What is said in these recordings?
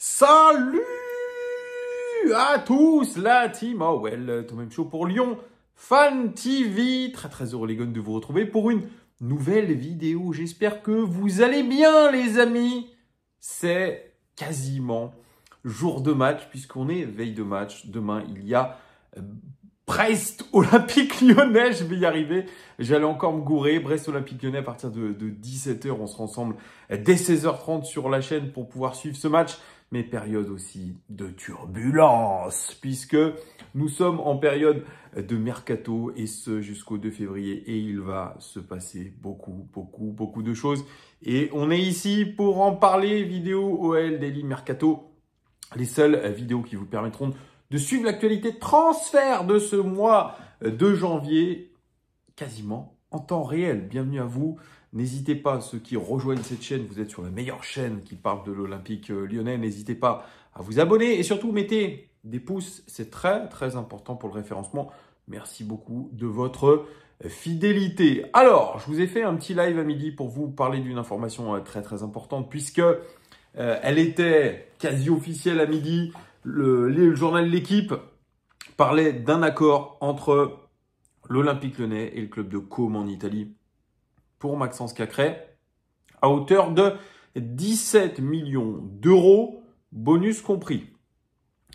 Salut à tous, la team Awell, tout même chaud pour Lyon Fan TV. Très heureux les gars de vous retrouver pour une nouvelle vidéo. J'espère que vous allez bien les amis. C'est quasiment jour de match puisqu'on est veille de match. Demain il y a Brest Olympique Lyonnais, je vais y arriver. J'allais encore me gourer. Brest Olympique Lyonnais à partir de 17h. On sera ensemble dès 16h30 sur la chaîne pour pouvoir suivre ce match. Mais période aussi de turbulence, puisque nous sommes en période de mercato, et ce jusqu'au 2 février. Et il va se passer beaucoup de choses. Et on est ici pour en parler. Vidéo OL Daily Mercato. Les seules vidéos qui vous permettront de suivre l'actualité de transfert de ce mois de janvier, quasiment en temps réel. Bienvenue à vous. N'hésitez pas, ceux qui rejoignent cette chaîne, vous êtes sur la meilleure chaîne qui parle de l'Olympique lyonnais. N'hésitez pas à vous abonner et surtout mettez des pouces. C'est très important pour le référencement. Merci beaucoup de votre fidélité. Alors, je vous ai fait un petit live à midi pour vous parler d'une information très importante puisque elle était quasi officielle à midi. Le journal L'Équipe parlait d'un accord entre l'Olympique lyonnais et le club de Côme en Italie pour Maxence Cacré à hauteur de 17 millions d'euros, bonus compris.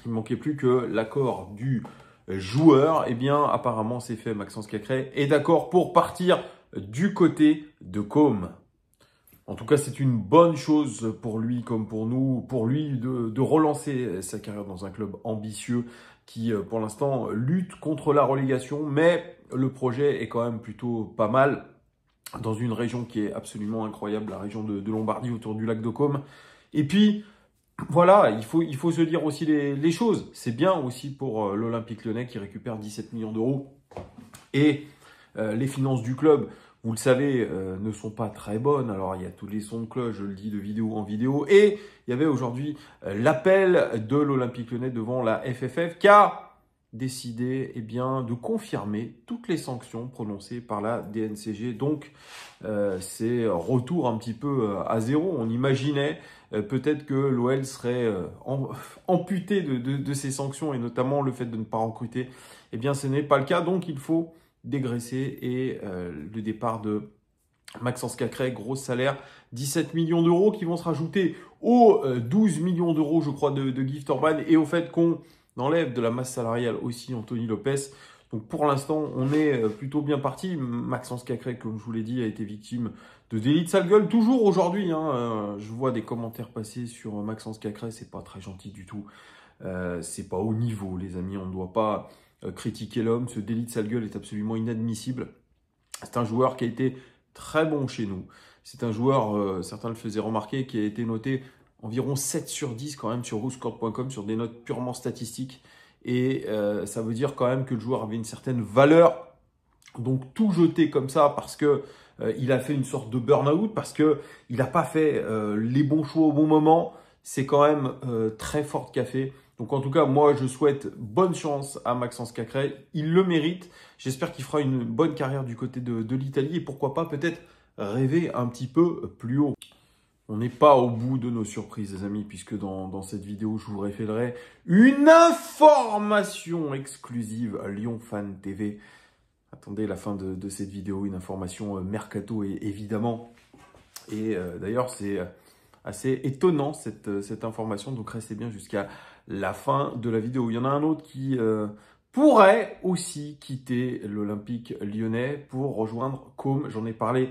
Il ne manquait plus que l'accord du joueur. Eh bien, apparemment, c'est fait. Maxence Cacré est d'accord pour partir du côté de Côme. En tout cas, c'est une bonne chose pour lui comme pour nous, pour lui de relancer sa carrière dans un club ambitieux qui, pour l'instant, lutte contre la relégation. Mais le projet est quand même plutôt pas mal dans une région qui est absolument incroyable, la région de Lombardie autour du lac de Côme. Et puis, voilà, il faut se dire aussi les choses. C'est bien aussi pour l'Olympique lyonnais qui récupère 17 millions d'euros. Et les finances du club, vous le savez, ne sont pas très bonnes. Alors, il y a tous les sons de cloche, je le dis, de vidéo en vidéo. Et il y avait aujourd'hui l'appel de l'Olympique lyonnais devant la FFF qui a décidé de confirmer toutes les sanctions prononcées par la DNCG. Donc, c'est retour un petit peu à zéro. On imaginait peut-être que l'OL serait amputé de ces sanctions et notamment le fait de ne pas recruter. Eh bien, ce n'est pas le cas. Donc, il faut dégraisser et le départ de Maxence Cacré, gros salaire, 17 millions d'euros qui vont se rajouter aux 12 millions d'euros, je crois, de Gift Orban et au fait qu'on enlève de la masse salariale aussi Anthony Lopez. Donc pour l'instant, on est plutôt bien parti. Maxence Cacré, comme je vous l'ai dit, a été victime de délits de sale gueule. Toujours aujourd'hui, je vois des commentaires passer sur Maxence Cacré, c'est pas très gentil du tout. C'est pas haut niveau, les amis. On ne doit pas critiquer l'homme. Ce délit de sale gueule est absolument inadmissible. C'est un joueur qui a été très bon chez nous. C'est un joueur, certains le faisaient remarquer, qui a été noté environ 7 sur 10 quand même sur rousscourt.com, sur des notes purement statistiques. Et ça veut dire quand même que le joueur avait une certaine valeur. Donc tout jeter comme ça parce que il a fait une sorte de burn-out, parce que il n'a pas fait les bons choix au bon moment, c'est quand même très fort de café. Donc en tout cas, moi je souhaite bonne chance à Maxence Cacré. Il le mérite. J'espère qu'il fera une bonne carrière du côté de l'Italie et pourquoi pas peut-être rêver un petit peu plus haut. On n'est pas au bout de nos surprises, les amis, puisque dans cette vidéo, je vous révélerai une information exclusive à Lyon Fan TV. Attendez la fin de cette vidéo, une information mercato évidemment. Et d'ailleurs, c'est assez étonnant cette information, donc restez bien jusqu'à la fin de la vidéo. Il y en a un autre qui pourrait aussi quitter l'Olympique lyonnais pour rejoindre Côme. J'en ai parlé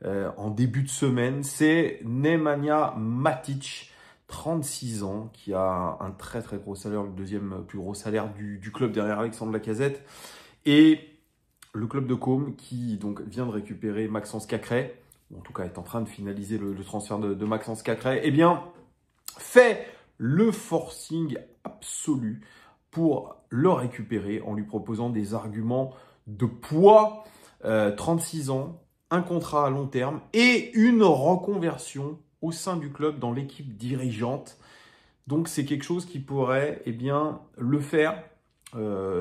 en début de semaine, c'est Nemanja Matic, 36 ans, qui a un très gros salaire, le deuxième plus gros salaire du club derrière Alexandre Lacazette. Et le club de Côme qui donc vient de récupérer Maxence Cacré, en tout cas est en train de finaliser le transfert de Maxence Cacré, eh bien fait le forcing absolu pour le récupérer en lui proposant des arguments de poids, 36 ans, un contrat à long terme et une reconversion au sein du club dans l'équipe dirigeante. Donc c'est quelque chose qui pourrait le faire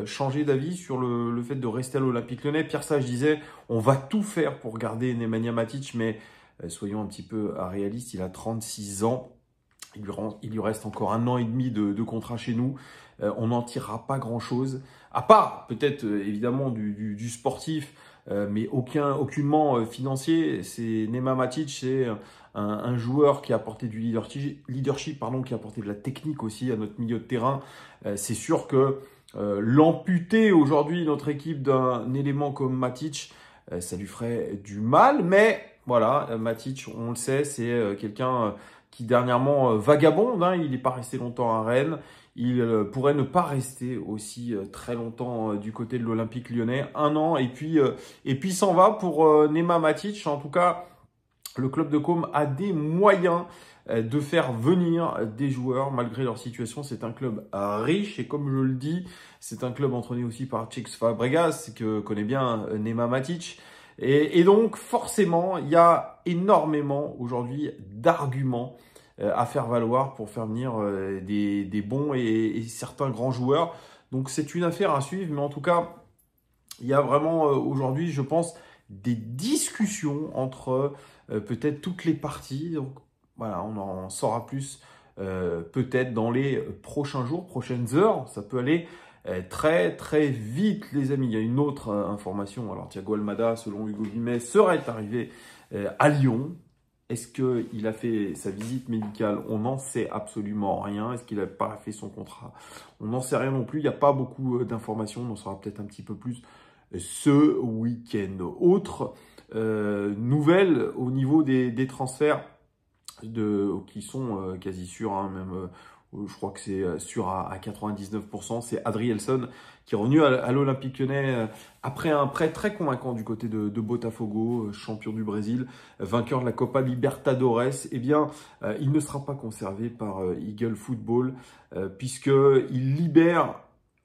changer d'avis sur le fait de rester à l'Olympique lyonnais. Pierre Sage disait on va tout faire pour garder Nemanja Matic, mais soyons un petit peu réalistes, il a 36 ans. Il lui reste encore 1 an et demi de contrat chez nous. On n'en tirera pas grand-chose, à part peut-être évidemment du sportif, mais aucunement financier. C'est Nemanja Matic, c'est un joueur qui a apporté du leadership, pardon, qui a apporté de la technique aussi à notre milieu de terrain. C'est sûr que l'amputer aujourd'hui notre équipe d'un élément comme Matic, ça lui ferait du mal, mais voilà, Matic, on le sait, c'est quelqu'un qui dernièrement vagabonde, hein. Il n'est pas resté longtemps à Rennes. Il pourrait ne pas rester aussi très longtemps du côté de l'Olympique Lyonnais. 1 an et puis s'en va pour Nemanja Matic. En tout cas, le club de Côme a des moyens de faire venir des joueurs malgré leur situation. C'est un club riche et comme je le dis, c'est un club entraîné aussi par Cesc Fabregas, que connaît bien Nemanja Matic. Et donc, forcément, il y a énormément aujourd'hui d'arguments à faire valoir pour faire venir des bons et certains grands joueurs. Donc, c'est une affaire à suivre. Mais en tout cas, il y a vraiment aujourd'hui, je pense, des discussions entre peut-être toutes les parties. Donc, voilà, on en saura plus peut-être dans les prochains jours, prochaines heures. Ça peut aller très très vite, les amis. Il y a une autre information. Alors Thiago Almada, selon Hugo Vimet, serait arrivé à Lyon. Est-ce qu'il a fait sa visite médicale? On n'en sait absolument rien. Est-ce qu'il n'a pas fait son contrat? On n'en sait rien non plus. Il n'y a pas beaucoup d'informations. On en saura peut-être un petit peu plus ce week-end. Autre nouvelle au niveau des transferts qui sont quasi sûrs, hein, même je crois que c'est sûr à 99%, c'est Adrielson qui est revenu à l'Olympique Lyonnais après un prêt très convaincant du côté de Botafogo, champion du Brésil, vainqueur de la Copa Libertadores. Eh bien, il ne sera pas conservé par Eagle Football puisqu'il libère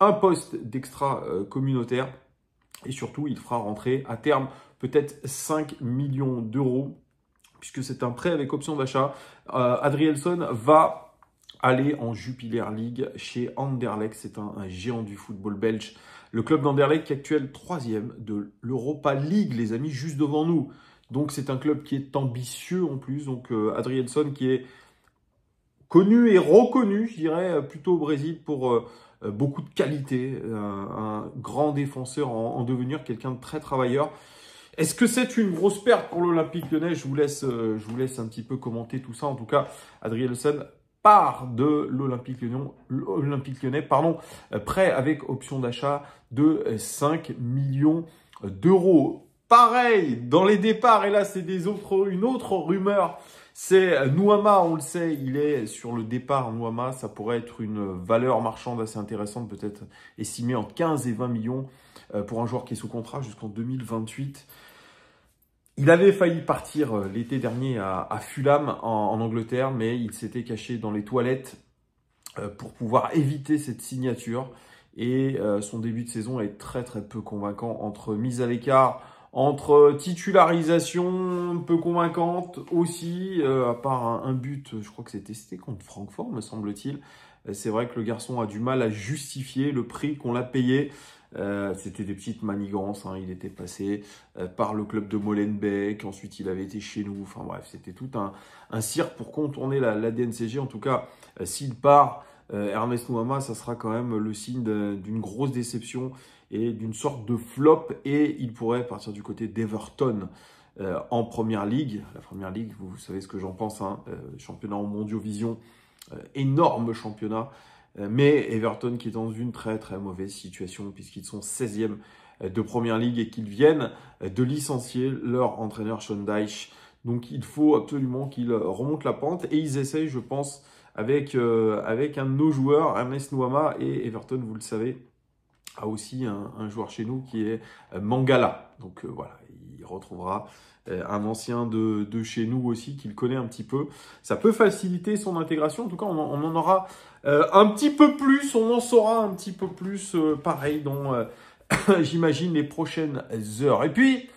un poste d'extra communautaire et surtout, il fera rentrer à terme peut-être 5 millions d'euros puisque c'est un prêt avec option d'achat. Adrielson va aller en Jupiler League chez Anderlecht. C'est un géant du football belge. Le club d'Anderlecht qui est actuel 3e de l'Europa League, les amis, juste devant nous. Donc c'est un club qui est ambitieux en plus. Donc Adrielson qui est connu et reconnu, je dirais, plutôt au Brésil pour beaucoup de qualité. Un grand défenseur en devenir, quelqu'un de très travailleur. Est-ce que c'est une grosse perte pour l'Olympique Lyonnais? Je vous laisse un petit peu commenter tout ça. En tout cas, Adrielson part de l'Olympique Lyonnais, prêt avec option d'achat de 5 millions d'euros. Pareil, dans les départs, et là c'est une autre rumeur, c'est Nuama, on le sait, il est sur le départ. Nuama, ça pourrait être une valeur marchande assez intéressante, peut-être estimée entre 15 et 20 millions pour un joueur qui est sous contrat jusqu'en 2028. Il avait failli partir l'été dernier à Fulham en Angleterre, mais il s'était caché dans les toilettes pour pouvoir éviter cette signature. Et son début de saison est très très peu convaincant, entre mise à l'écart, entre titularisation peu convaincante aussi, à part un but, je crois que c'était contre Francfort, me semble-t-il. C'est vrai que le garçon a du mal à justifier le prix qu'on l'a payé. C'était des petites manigances, hein. Il était passé par le club de Molenbeek, ensuite il avait été chez nous. Enfin bref, c'était tout un cirque pour contourner la DNCG. En tout cas, s'il part, Ernest Nuama, ça sera quand même le signe d'une grosse déception et d'une sorte de flop. Et il pourrait partir du côté d'Everton en Première Ligue. La Première Ligue, vous savez ce que j'en pense, hein. Championnat en Mondiovision, énorme championnat. Mais Everton qui est dans une très très mauvaise situation puisqu'ils sont 16e de Première Ligue et qu'ils viennent de licencier leur entraîneur Sean Dyche. Donc il faut absolument qu'ils remontent la pente et ils essayent, je pense, avec un de nos joueurs, Ernest Nuama, et Everton, vous le savez, a aussi un joueur chez nous qui est Mangala. Donc voilà, il retrouvera un ancien de chez nous aussi qu'il connaît un petit peu. Ça peut faciliter son intégration. En tout cas, on en aura un petit peu plus. On en saura un petit peu plus, pareil, dans, j'imagine, les prochaines heures. Et puis,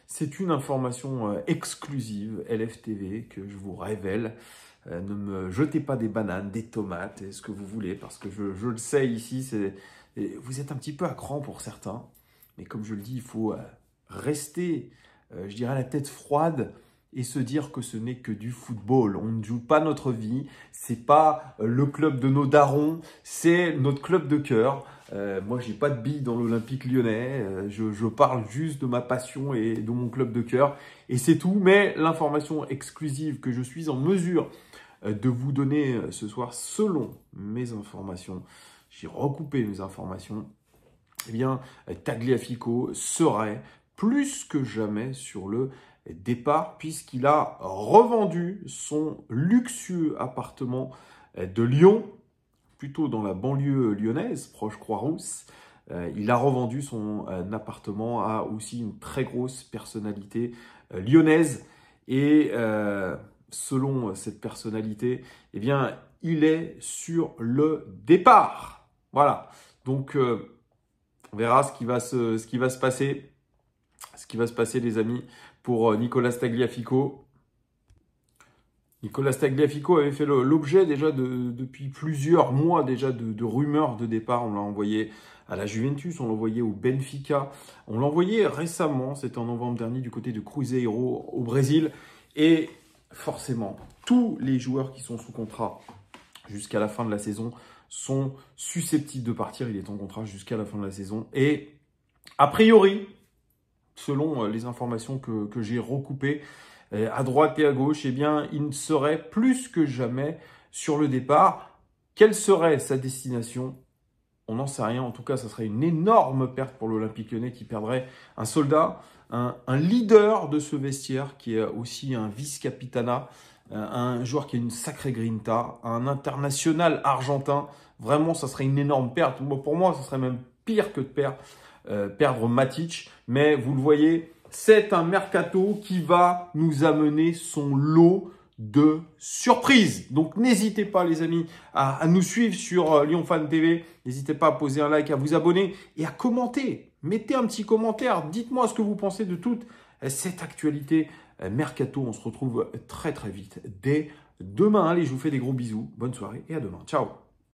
c'est une information exclusive LFTV que je vous révèle. Ne me jetez pas des bananes, des tomates, ce que vous voulez, parce que je le sais ici, vous êtes un petit peu à cran pour certains. Mais comme je le dis, il faut rester, je dirais, la tête froide et se dire que ce n'est que du football. On ne joue pas notre vie, c'est pas le club de nos darons, c'est notre club de cœur. Moi, j'ai pas de billes dans l'Olympique Lyonnais, je parle juste de ma passion et de mon club de cœur, et c'est tout. Mais l'information exclusive que je suis en mesure de vous donner ce soir, selon mes informations, j'ai recoupé mes informations, eh bien, Tagliafico serait plus que jamais sur le départ, puisqu'il a revendu son luxueux appartement de Lyon, plutôt dans la banlieue lyonnaise, proche Croix-Rousse. Il a revendu son appartement à aussi une très grosse personnalité lyonnaise. Et selon cette personnalité, eh bien, il est sur le départ. Voilà. Donc, on verra ce qui va se passer. Ce qui va se passer, les amis, pour Nicolas Tagliafico. Nicolas Tagliafico avait fait l'objet déjà depuis plusieurs mois déjà de rumeurs de départ. On l'a envoyé à la Juventus, on l'a envoyé au Benfica, on l'a envoyé récemment, c'était en novembre dernier, du côté de Cruzeiro au Brésil. Et forcément, tous les joueurs qui sont sous contrat jusqu'à la fin de la saison sont susceptibles de partir. Il est en contrat jusqu'à la fin de la saison. Et a priori, selon les informations que j'ai recoupées, à droite et à gauche, eh bien, il serait plus que jamais sur le départ. Quelle serait sa destination? On n'en sait rien. En tout cas, ça serait une énorme perte pour l'Olympique Lyonnais qui perdrait un soldat, un leader de ce vestiaire qui est aussi un vice-capitana, un joueur qui a une sacrée grinta, un international argentin. Vraiment, ça serait une énorme perte. Pour moi, ça serait même pire que de perdre Matic. Mais vous le voyez, c'est un mercato qui va nous amener son lot de surprises. Donc, n'hésitez pas, les amis, à nous suivre sur Lyon Fan TV. N'hésitez pas à poser un like, à vous abonner et à commenter. Mettez un petit commentaire. Dites-moi ce que vous pensez de toute cette actualité mercato. On se retrouve très, très vite dès demain. Allez, je vous fais des gros bisous. Bonne soirée et à demain. Ciao.